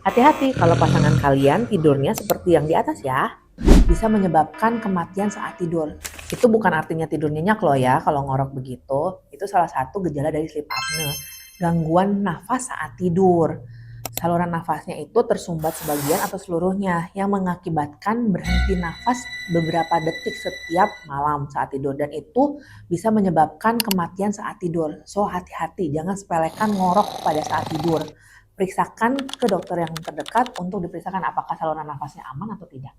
Hati-hati kalau pasangan kalian tidurnya seperti yang di atas ya. Bisa menyebabkan kematian saat tidur. Itu bukan artinya tidur nyenyak loh ya kalau ngorok begitu. Itu salah satu gejala dari sleep apnea. Gangguan nafas saat tidur. Saluran nafasnya itu tersumbat sebagian atau seluruhnya yang mengakibatkan berhenti nafas beberapa detik setiap malam saat tidur. Dan itu bisa menyebabkan kematian saat tidur. So hati-hati, jangan sepelekan ngorok pada saat tidur. Periksakan ke dokter yang terdekat untuk diperiksakan apakah saluran nafasnya aman atau tidak.